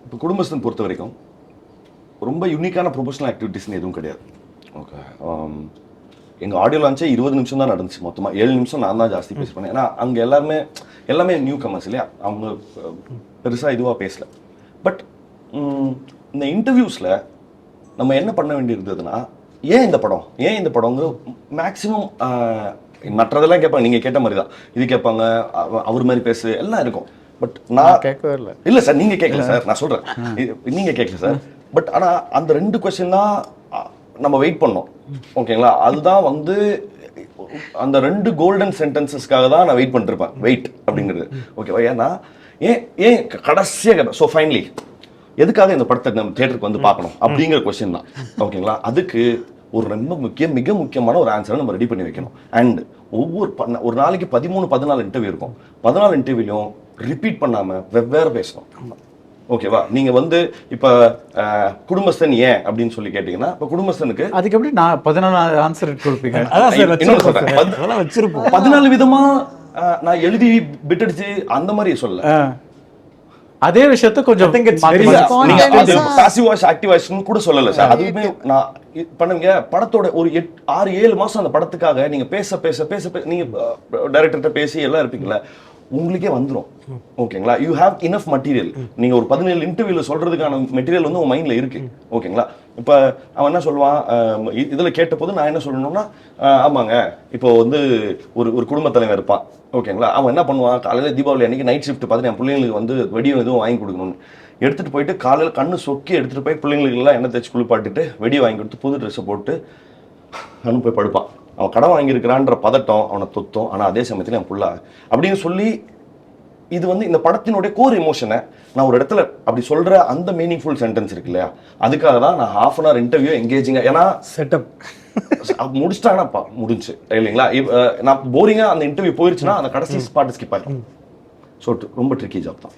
இப்போ குடும்பஸ்தன் பொறுத்த வரைக்கும் ரொம்ப யூனிக்கான ப்ரொஃபஷனல் ஆக்டிவிட்டீஸ்னு எதுவும் கிடையாது. ஓகே, எங்கள் ஆடியோ லான்ச்சே 20 நிமிஷம் தான் நடந்துச்சு. மொத்தமாக 7 நிமிஷம் நான் தான் ஜாஸ்தி பேச பண்ணேன். ஏன்னா அங்கே எல்லாமே நியூ கமர்ஸ் இல்லையா, அவங்க பெருசாக இதுவாக பேசலை. பட் இந்த இன்டர்வியூஸில் நம்ம என்ன பண்ண வேண்டியிருந்ததுன்னா, ஏன் இந்த படங்கிற மேக்ஸிமம் மற்றதெல்லாம் கேட்பாங்க, நீங்கள் கேட்ட மாதிரி தான் இது கேட்பாங்க, அவர் மாதிரி பேசு எல்லாம் இருக்கும். பட் நான் கேட்கவே இல்லை சார், நீங்கள் கேட்கல சார், நான் சொல்கிறேன் நீங்கள் கேட்கல சார். பட் ஆனால் அந்த 2 கொஸ்டின் தான் நம்ம வெயிட் பண்ணோம். ஓகேங்களா, அதுதான் வந்து அந்த 2 கோல்டன் சென்டென்சஸ்க்காக தான் நான் வெயிட் பண்ணிருப்பேன். வெயிட் அப்படிங்கிறது ஓகேவா? ஏன்னா ஏன் கடைசியாக ஸோ ஃபைனலி எதுக்காக இந்த படத்தை நம்ம தியேட்டருக்கு வந்து பார்க்கணும் அப்படிங்கிற கொஸ்டின் தான். ஓகேங்களா, அதுக்கு ஒரு ரொம்ப மிக முக்கியமான ஒரு ஆன்சரை நம்ம ரெடி பண்ணி வைக்கணும். அண்ட் ஒரு நாளைக்கு 13-14 இன்டர்வியூ இருக்கும். 14 இன்டர்வியூலையும் ரிப்பீட் பண்ணாமல் வெவ்வேறு பேசணும். ஓகேவா, நீங்க வந்து இப்ப குடும்பஸ்தன் ஏன் அப்படின்னு சொல்லி கேட்டீங்கன்னா, இப்ப குடும்பஸ்தனுக்கு அதுக்கு எப்படி நான் 14 ஆன்சர் கொடுப்பீங்க? அதெல்லாம் வச்சிருப்போம். 14 விதமா நான் எழுதி பிட்டடிச்சு அந்த மாதிரி சொல்ல. அதே விஷயத்த கொஞ்சம் பாசிவ் வாய்ஸ் ஆக்டிவ் வாய்ஸ்னு கூட சொல்லல சார். அதுவுமே நான் பண்ணுங்க, படத்தோட ஒரு 6-7 மாசம் அந்த படத்துக்காக நீங்க பேச பேச பேச நீங்க டைரக்டர்கிட்ட பேசி எல்லாம் இருப்பீங்களா, உங்களுக்கே வந்துடும். ஓகேங்களா, யூ ஹேவ் இனஃப் மெட்டீரியல். நீங்க ஒரு 17 இன்டர்வியூல சொல்றதுக்கான மெட்டீரியல் வந்து உங்க மைண்ட்ல இருக்கு. ஓகேங்களா, இப்ப அவன் என்ன சொல்லுவான், இதுல கேட்ட போது நான் என்ன சொல்லணும்னா, ஆமாங்க இப்போ வந்து ஒரு குடும்ப தலைவர் இருப்பான். ஓகேங்களா, அவன் என்ன பண்ணுவான், காலையில தீபாவளி அன்னைக்கு நைட் ஷிஃப்ட் பார்த்துட்டு என் பிள்ளைங்களுக்கு வந்து வெடியும் எதுவும் வாங்கி கொடுக்கணும்னு எடுத்துட்டு போயிட்டு காலையில கண்ணு சொக்கி எடுத்துட்டு போய் பிள்ளைங்களுக்கு எல்லாம் எண்ணெய் தேய்ச்சி குளிப்பாட்டிட்டு வெடியை வாங்கி கொடுத்து புது ட்ரெஸ்ஸை போட்டு அவனு போய் படுப்பான். அவன் கடன் வாங்கியிருக்கிறான்ற பதட்டம் அவனை தொத்தும். ஆனால் அதே சமயத்தில் என் புள்ள அப்படின்னு சொல்லி, இது வந்து இந்த படத்தினுடைய கோர் எமோஷனை நான் ஒரு இடத்துல அப்படி சொல்ற அந்த மீனிங்ஃபுல் சென்டென்ஸ் இருக்கு இல்லையா, அதுக்காக தான் நான் ½ hour இன்டர்வியூ எங்கேஜிங்க. ஏன்னா செட்டப் முடிச்சிட்டாங்கன்னா முடிஞ்சு இல்லைங்களா, நான் போரிங்கா அந்த இன்டர்வியூ போயிருச்சுன்னா அந்த கடைசி ஸ்பாட் ஸ்கிப் ஆகிடும். ஸோ ரொம்ப ட்ரிக்கி ஜாப் தான்.